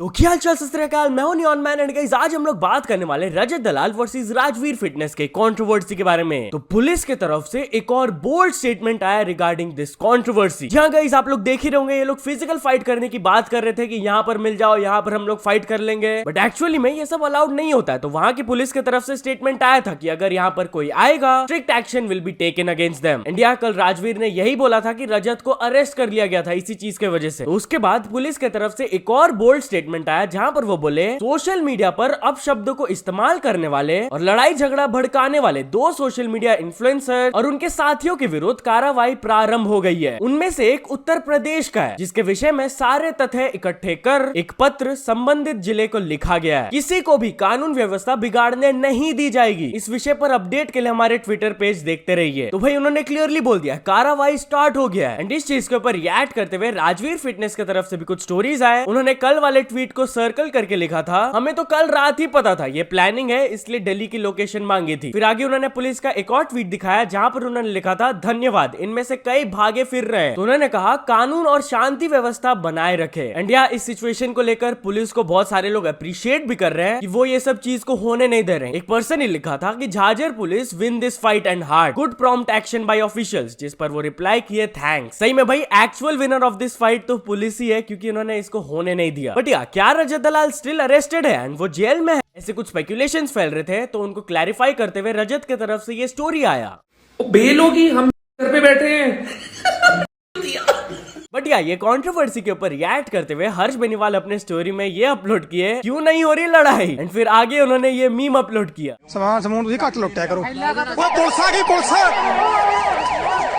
तो क्या हाल चाल, सत श्री अकाल। मैं हूं नियॉन मैन एंड गाइस आज हम लोग बात करने वाले रजत दलाल वर्सेस राजवीर फिटनेस के कंट्रोवर्सी के बारे में। तो पुलिस की तरफ से एक और बोल्ड स्टेटमेंट आया रिगार्डिंग दिस कंट्रोवर्सी। जहां गाइस आप लोग देख ही रहोगे, ये लोग फिजिकल फाइट करने की बात कर रहे थे कि यहाँ पर मिल जाओ, यहाँ पर हम लोग फाइट कर लेंगे, बट एक्चुअली में ये सब अलाउड नहीं होता है। तो वहां की पुलिस की तरफ से स्टेटमेंट आया था कि अगर यहाँ पर कोई आएगा, strict action will be taken against them. And यहाँ कल राजवीर ने यही बोला था कि रजत को अरेस्ट कर लिया गया था इसी चीज की वजह से। तो उसके बाद पुलिस की तरफ से एक और बोल्ड स्टेटमेंट आया जहां पर वो बोले सोशल मीडिया पर अपशब्दों को इस्तेमाल करने वाले और लड़ाई झगड़ा भड़काने वाले 2 सोशल मीडिया इन्फ्लुएंसर और उनके साथियों के विरुद्ध कार्रवाई प्रारंभ हो गई है। उनमें से एक उत्तर प्रदेश का है, जिसके विषय में सारे तथ्य इकट्ठे कर एक पत्र संबंधित जिले को लिखा गया है। किसी को भी कानून व्यवस्था बिगाड़ने नहीं दी जाएगी। इस विषय पर अपडेट के लिए हमारे ट्विटर पेज देखते रहिए। तो भाई उन्होंने क्लियरली बोल दिया कार्रवाई स्टार्ट हो गया है। एंड इस चीज के ऊपर रिएक्ट करते हुए राजवीर फिटनेस की तरफ से भी कुछ स्टोरीज आए। उन्होंने कल वाले ट्वीट को सर्कल करके लिखा था, हमें तो कल रात ही पता था ये प्लानिंग है, इसलिए दिल्ली की लोकेशन मांगी थी। फिर आगे उन्होंने पुलिस का एक और ट्वीट दिखाया जहां पर उन्होंने लिखा था, धन्यवाद, इनमें से कई भागे फिर रहे हैं। तो उन्होंने कहा कानून और शांति व्यवस्था बनाए रखे। एंड या इस सिचुएशन को लेकर पुलिस को बहुत सारे लोग अप्रिशिएट भी कर रहे हैं कि वो ये सब चीज को होने नहीं दे रहे हैं। एक पर्सन ने लिखा था कि Jhajjar police win this fight and hard, good prompt action by officials, जिस पर वो रिप्लाई किए थैंक्स। सही में भाई actual winner of this fight तो पुलिस ही है, क्योंकि उन्होंने इसको होने नहीं दिया। बट या क्या रजत दलाल स्टिल अरेस्टेड है एंड वो जेल में है? ऐसे कुछ स्पेकुलेशंस फैल रहे थे, तो उनको क्लैरिफाई करते हुए रजत की तरफ से ये स्टोरी आया। बेलोगी हम घर पे बैठे हैं। बट या ये कंट्रोवर्सी के ऊपर रिएक्ट करते हुए हर्ष बेनीवाल अपने स्टोरी में ये अपलोड किए, क्यों नहीं हो रही लड़ाई। एंड फिर आगे उन्होंने ये मीम अपलोड किया, समान समूह तुझे कट लुट्या करो वो पुलसा की पुलसा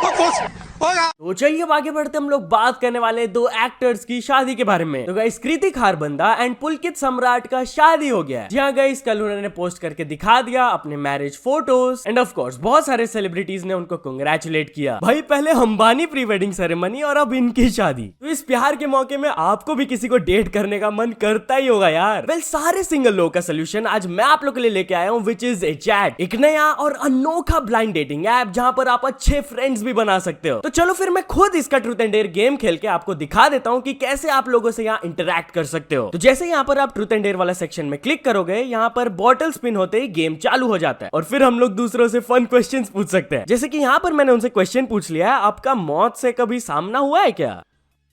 वो पुलस होगा। तो चलिए अब आगे बढ़ते हम लोग बात करने वाले 2 एक्टर्स की शादी के बारे में। तो guys Kritik हारबंदा and Pulkit Samrat का शादी हो गया है। जी हाँ गाइस, कल उन्होंने पोस्ट करके दिखा दिया अपने marriage photos end of course बहुत सारे सेलिब्रिटीज ने उनको कांग्रेचुलेट किया। भाई पहले अंबानी प्री वेडिंग सेरेमनी और अब इनकी शादी। तो इस प्यार के मौके में आपको भी किसी को डेट करने का मन करता ही होगा यार। वेल सारे सिंगल लोगों का सोल्यूशन आज मैं आप लोग के लिए लेके आया हूँ, विच इज ए चैट, एक नया और अनोखा ब्लाइंड डेटिंग ऐप जहाँ पर आप अच्छे फ्रेंड्स भी बना सकते हो। तो चलो फिर मैं खुद इसका ट्रूथ एंड डेयर गेम खेल के आपको दिखा देता हूं कि कैसे आप लोगों से यहाँ इंटरैक्ट कर सकते हो। तो जैसे यहाँ पर आप ट्रूथ एंड डेयर वाला सेक्शन में क्लिक करोगे, यहाँ पर बॉटल स्पिन होते ही गेम चालू हो जाता है और फिर हम लोग दूसरों से फन क्वेश्चंस पूछ सकते हैं। जैसे कि यहाँ पर मैंने उनसे क्वेश्चन पूछ लिया है, आपका मौत से कभी सामना हुआ है क्या?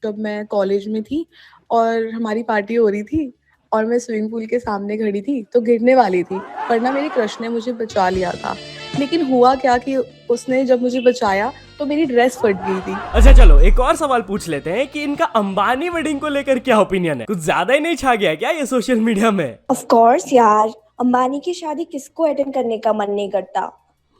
जब मैं कॉलेज में थी और हमारी पार्टी हो रही थी और मैं स्विमिंग पूल के सामने खड़ी थी तो गिरने वाली थी, पर ना मेरे क्रश ने मुझे बचा लिया था। लेकिन हुआ क्या कि उसने जब मुझे बचाया तो मेरी ड्रेस फट गई थी। अच्छा चलो एक और सवाल पूछ लेते हैं कि इनका अंबानी वेडिंग को लेकर क्या ओपिनियन है? कुछ ज्यादा ही नहीं छा गया क्या ये सोशल मीडिया में? ऑफ कोर्स यार, अंबानी की शादी किसको अटेंड करने का मन नहीं करता।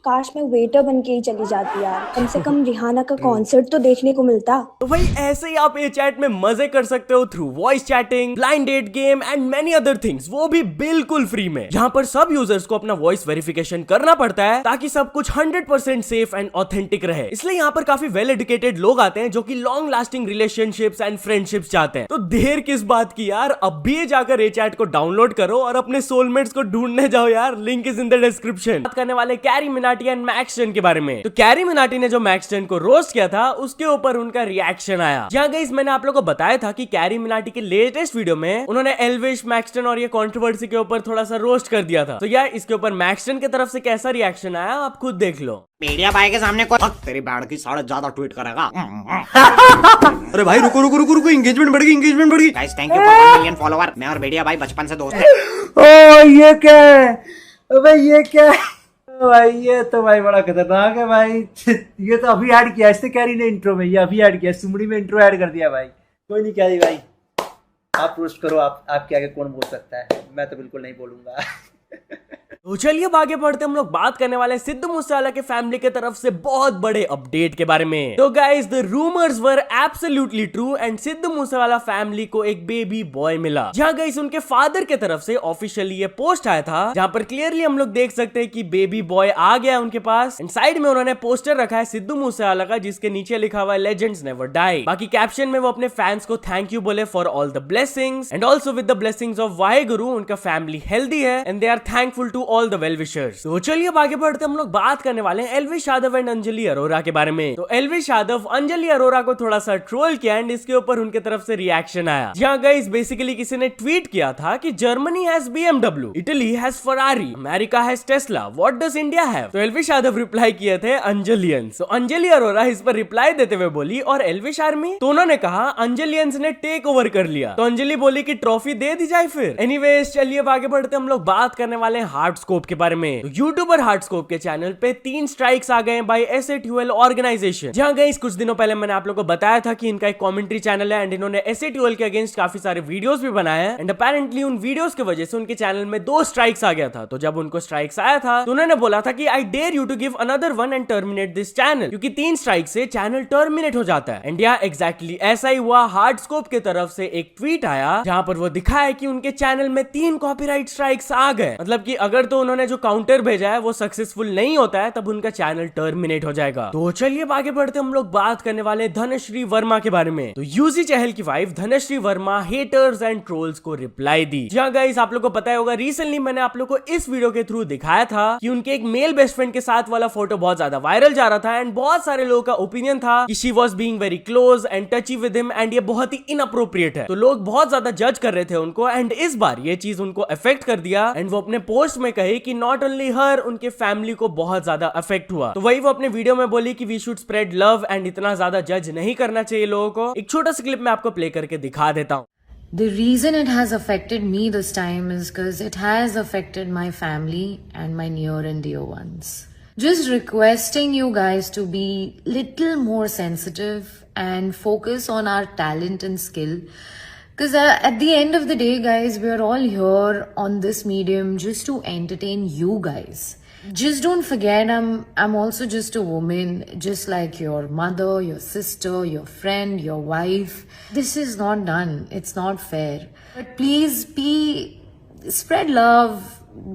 काश मैं वेटर बन के ही चली जाती यार, कम से कम रिहाना का कॉन्सर्ट तो देखने को मिलता। तो भाई ऐसे ही आप ए चैट में मजे कर सकते हो through voice chatting, blind date game and many other things, वो भी बिल्कुल फ्री में। जहां पर सब यूजर्स को अपना वॉइस वेरिफिकेशन करना पड़ता है ताकि सब कुछ 100% सेफ एंड ऑथेंटिक रहे। इसलिए यहाँ पर काफी वेल एजुकेटेड लोग आते हैं जो कि long lasting relationships and friendships चाहते हैं। तो देर किस बात की यार, अब भी जाकर ए चैट को डाउनलोड करो और अपने सोलमेट्स को ढूंढने जाओ यार। Link is in the description. बात करने वाले Carry Minati and MaxTern के बारे में। तो कैरी मिनाटी ने जो मैक्स टन को रोस्ट किया था उसके ऊपर उनका रिएक्शन आया। जहां गाइस मैंने आप लोगों को बताया था कि कैरी मिनाटी के लेटेस्ट वीडियो में उन्होंने एल्विश, मैक्स टन और ये कंट्रोवर्सी के ऊपर थोड़ा सा रोस्ट कर दिया था। तो यार इसके ऊपर मैक्स टन की तरफ से कैसा रिएक्शन आया आप खुद देख लो। मीडिया भाई के सामने कोई तेरी बैंड की ज्यादा ट्वीट करेगा। अरे भाई रुको रुको रुको रुको, एंगेजमेंट बढ़ गई, एंगेजमेंट बढ़ गई। Guys thank you for 1 million follower. मैं और मीडिया भाई बचपन से दोस्त हैं। ओ ये क्या है भाई, ये क्या है भाई? ये तो भाई बड़ा खतरनाक है भाई। ये तो अभी ऐड किया इसने कैरी ने इंट्रो में, ये अभी ऐड किया, सुमड़ी में इंट्रो ऐड कर दिया भाई। कोई नहीं कैरी भाई, आप रोस्ट करो, आपके आगे कौन बोल सकता है, मैं तो बिल्कुल नहीं बोलूंगा। तो चलिए अब आगे बढ़ते हम लोग बात करने वाले सिद्धू मूसेवाला के फैमिली के तरफ से बहुत बड़े अपडेट के बारे में। तो guys the rumours were absolutely true and Sidhu Moosewala family को एक बेबी बॉय मिला। जहां गाइस उनके फादर के तरफ से ऑफिशियली ये पोस्ट आया था जहां पर क्लियरली हम लोग देख सकते हैं कि बेबी बॉय आ गया उनके पास। एंड साइड में उन्होंने पोस्टर रखा है सिद्धू मूसेवाला का जिसके नीचे लिखा हुआ है लेजेंड्स नेवर डाई। बाकी कैप्शन में वो अपने फैंस को थैंक यू बोले for all the blessings and also with the blessings of Waheguru उनका फैमिली हेल्दी है and they are thankful to all the well wishers. तो चलिए अब आगे बढ़ते हम लोग बात करने वाले हैं एल्विश यादव एंड अंजलि अरोरा के बारे में। तो एल्विश यादव अंजलि अरोरा को थोड़ा सा ट्रोल किया एंड इसके ऊपर उनके तरफ से रिएक्शन आया। जहाँ गाइस बेसिकली किसी ने ट्वीट किया था कि Germany has BMW, Italy has Ferrari, America has Tesla, what does India have? तो एल्विश यादव रिप्लाई किए थे अंजलियंस। तो अंजलि अरोरा इस पर रिप्लाई देते हुए बोली और एल्विश आर्मी? तो उन्होंने कहा अंजलियंस ने टेक ओवर कर लिया। तो अंजलि बोली कि ट्रॉफी दे दी जाए फिर। एनीवेज चलिए अब आगे बढ़ते हम लोग बात करने वाले हैं हार्डस्कोप के बारे में। तो यूट्यूबर हार्डस्कोप के चैनल पे 3 स्ट्राइक्स आ गए बाय एसएटीओएल ऑर्गेनाइजेशन। जहां गाइस कुछ दिनों पहले मैंने आप लोगों को बताया था कि इनका एक कमेंट्री चैनल है एंड इन्होंने एसएटीओएल के अगेंस्ट काफी सारे वीडियोस भी बनाए हैं एंड अपेरेंटली उन वीडियोस की वजह से उनके चैनल में 2 स्ट्राइक्स आ गया था। तो जब उनको स्ट्राइक्स आया था तो उन्होंने बोला था कि I dare you to give another one and terminate this channel, क्योंकि 3 स्ट्राइक से चैनल टर्मिनेट हो जाता है। एंड यार एग्जैक्टली ऐसा ही हुआ। हार्डस्कोप की तरफ से एक ट्वीट आया जहां पर वो दिखाया कि उनके चैनल में 3 कॉपीराइट स्ट्राइक्स आ गए। मतलब कि अगर तो उन्होंने जो काउंटर भेजा है वो सक्सेसफुल नहीं होता है तब उनका चैनल टर्मिनेट हो जाएगा। तो चलिए अब आगे बढ़ते हम लोग बात करने वाले धनश्री वर्मा के बारे में। तो यूजी चहल की wife Dhanashree Verma haters and trolls को रिप्लाई दी। जहां गाइस आप लोग को पता होगा रिसेंटली मैंने आप लोग को इस वीडियो के थ्रू दिखाया था कि उनके एक मेल बेस्ट फ्रेंड के साथ वाला फोटो बहुत ज्यादा वायरल जा रहा था एंड बहुत सारे लोगों का ओपिनियन था कि she was being very close and टची with him and ये बहुत ही इनअप्रोप्रिएट है। तो लोग बहुत ज्यादा जज कर रहे थे उनको एंड इस बार ये चीज उनको अफेक्ट कर दिया एंड वो अपने पोस्ट में कही कि नॉट ओनली हर, उनके फैमिली को बहुत ज्यादा अफेक्ट हुआ। तो वही वो अपने वीडियो में बोली कि we should spread love and इतना ज्यादा जज नहीं करना चाहिए लोगों को। एक छोटा सा क्लिप मैं आपको प्ले करके दिखा देता हूँ। The reason it has affected me this time is because it has affected my family and my near and dear ones. Just requesting you guys to be little more sensitive and focus on our talent and skill. Because at the end of the day, guys, we are all here on this medium just to entertain you guys. Just don't forget, I'm also just a woman, just like your mother, your sister, your friend, your wife. This is not done. It's not fair. But please spread love,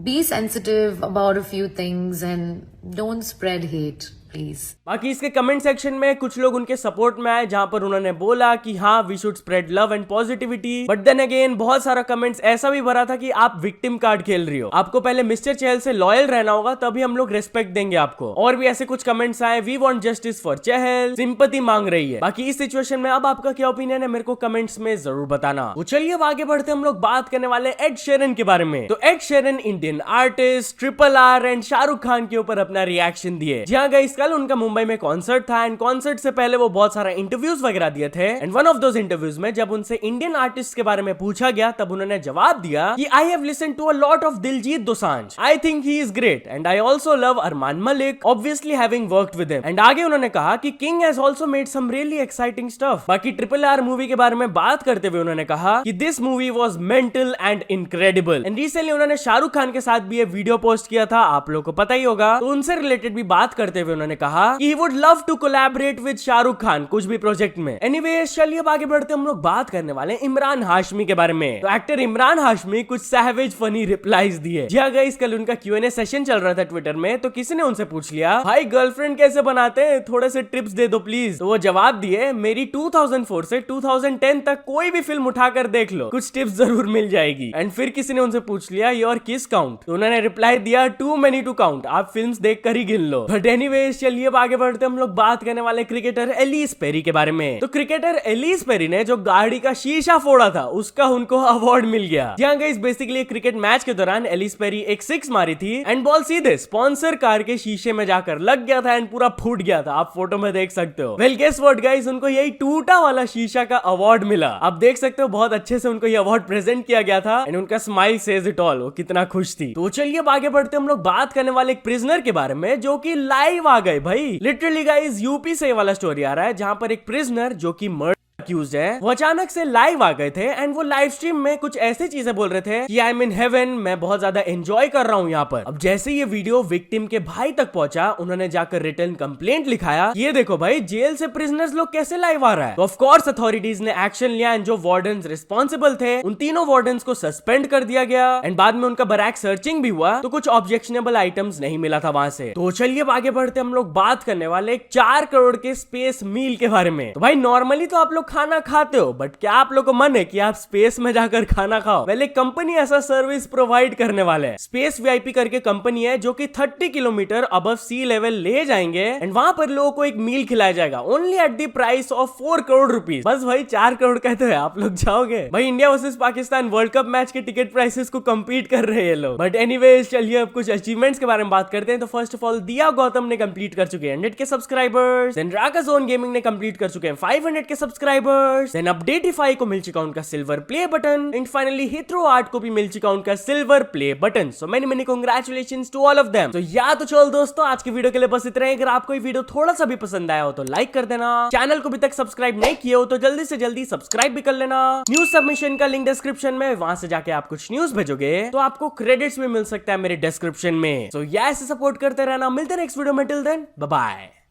be sensitive about a few things and don't spread hate. Please. बाकी इसके comment section में कुछ लोग उनके support में आए जहां पर उन्होंने बोला कि हाँ we should spread love and positivity, but then again बहुत सारा कमेंट्स ऐसा भी भरा था कि आप विक्टिम कार्ड खेल रही हो, आपको पहले मिस्टर चहल से लॉयल रहना होगा तभी हम लोग रेस्पेक्ट देंगे आपको। और भी ऐसे कुछ कमेंट्स आए, we want justice for Chahal, sympathy मांग रही है। बाकी इस सिचुएशन में अब आपका क्या ओपिनियन है मेरे को कमेंट्स में जरूर बताना। तो चलिए अब आगे बढ़ते हम लोग बात करने वाले एड शेरन के बारे में। तो Ed Sheeran Indian artist RRR and Shahrukh Khan के ऊपर अपना रिएक्शन दिए। जहां गाइस कल उनका मुंबई में कॉन्सर्ट था एंड कॉन्सर्ट से पहले वो बहुत सारा इंटरव्यूज वगैरह दिए थे and one of those interviews में जब उनसे इंडियन आर्टिस्ट के बारे में पूछा गया तब उन्होंने जवाब दिया कि I have listened to a lot of Diljit Dosanjh, I think he is great and I also love Armaan Malik, obviously having worked with him. And आगे उन्होंने कहा कि king has also made some really exciting stuff. बाकी RRR मूवी के बारे में बात करते हुए उन्होंने कहा कि this movie was mental and incredible. And recently उन्होंने शाहरुख खान के साथ भी ये वीडियो पोस्ट किया था, आप लोगों को पता ही होगा। तो उनसे रिलेटेड भी बात करते हुए उन्होंने कहा कि he would love to collaborate with Shahrukh Khan कुछ भी प्रोजेक्ट में। एनीवे चलिए अब आगे बढ़ते हम लोग बात करने वाले इमरान हाशमी के बारे में। तो एक्टर इमरान हाशमी कुछ सैवेज फनी रिप्लाईज दिए। जी गाइस कल उनका Q&A सेशन चल रहा था ट्विटर में, तो किसी ने उनसे पूछ लिया भाई गर्लफ्रेंड कैसे बनाते हैं, थोड़े से टिप्स दे दो प्लीज। तो वो जवाब दिए मेरी 2004 से 2010 तक कोई भी फिल्म उठाकर देख लो, कुछ टिप्स जरूर मिल जाएगी। एंड फिर किसी ने उनसे पूछ लिया योर किस काउंट, तो उन्होंने रिप्लाई दिया टू मेनी टू काउंट, आप फिल्म्स देखकर ही गिन लो। बट एनीवेज चलिए अब आगे बढ़ते हम लोग बात करने वाले क्रिकेटर एलिस पेरी के बारे में। तो क्रिकेटर एलिस पेरी ने जो गाड़ी का शीशा फोड़ा था उसका उनको अवार्ड मिल गया। जहां गाइस बेसिकली क्रिकेट मैच के दौरान एलिस पेरी एक 6 मारी थी एंड बॉल सीधे स्पॉन्सर कार के शीशे में जाकर लग गया था एंड पूरा फूट गया था, आप फोटो में देख सकते हो। वेल गेस व्हाट गाइस, उनको यही टूटा वाला शीशा का अवार्ड मिला। आप देख सकते हो बहुत अच्छे से उनको ये अवार्ड प्रेजेंट किया गया था एंड उनका स्माइल सेज इट ऑल, वो कितना खुश थी। तो चलिए अब आगे बढ़ते हम लोग बात करने वाले एक प्रिजनर के बारे में जो कि लाइव आ गए भाई। लिटरली गाइस यूपी से ये वाला स्टोरी आ रहा है जहां पर एक प्रिजनर जो कि मर्डर एक्यूज्ड है वो अचानक से लाइव आ गए थे एंड वो लाइव स्ट्रीम में कुछ ऐसी चीजें बोल रहे थे कि आई एम इन हेवन, मैं बहुत ज्यादा एंजॉय कर रहा हूँ यहाँ पर। अब जैसे ये वीडियो विक्टिम के भाई तक पहुंचा उन्होंने जाकर रिटर्न कंप्लेंट लिखाया, ये देखो भाई जेल से प्रिजनर्स लोग कैसे लाइव आ रहा है। तो ऑफ कोर्स अथॉरिटीज ने एक्शन लिया एंड जो वार्डन्स रिस्पॉन्सिबल थे उन तीनों वार्डन्स को सस्पेंड कर दिया गया एंड बाद में उनका बरैक सर्चिंग भी हुआ तो कुछ ऑब्जेक्शनेबल आइटम्स नहीं मिला था वहां से। तो चलिए अब आगे बढ़ते हम लोग बात करने वाले 4 करोड़ के स्पेस मील के बारे में। तो भाई नॉर्मली तो आप लोग खाना खाते हो, बट क्या आप लोग को मन है कि आप स्पेस में जाकर खाना खाओ? वेल, एक कंपनी ऐसा सर्विस प्रोवाइड करने वाले है। स्पेस वीआईपी करके कंपनी है जो कि 30 किलोमीटर अबव सी लेवल ले जाएंगे एंड वहां पर लोगों को एक मील खिलाया जाएगा only at the price of 4 crore rupees. बस भाई 4 करोड़ कहते हैं, आप लोग जाओगे? भाई India versus Pakistan world cup match के टिकट प्राइसेस को कंपीट कर रहे हैं लोग। बट एनीवेज, चलिए अब कुछ अचीवमेंट्स के बारे में बात करते हैं। तो फर्स्ट ऑफ ऑल दिया गौतम ने कंप्लीट कर चुके हैं 100 के सब्सक्राइबर्स। देन राका जोन गेमिंग ने कंप्लीट कर चुके हैं 500 के सब्सक्राइबर्स। देन अपडेटिफाई को मिल चुका उनका silver play button and finally Heathrow Art को भी मिल चुका उनका silver play button. So many congratulations to all of them. तो या तो चलो दोस्तों, आज की वीडियो के लिए बस इतना ही। अगर आपको ये वीडियो थोड़ा सा भी पसंद आया हो तो लाइक कर देना। चैनल को अभी तक सब्सक्राइब नहीं किए हो तो जल्दी से जल्दी सब्सक्राइब भी कर लेना। न्यूज सबमिशन का लिंक डिस्क्रिप्शन में, वहां से जाके आप कुछ न्यूज भेजोगे तो आपको क्रेडिट्स भी मिल सकता है मेरे डिस्क्रिप्शन में। तो ऐसे सपोर्ट करते रहना। मिलते हैं नेक्स्ट वीडियो में। Till then bye bye.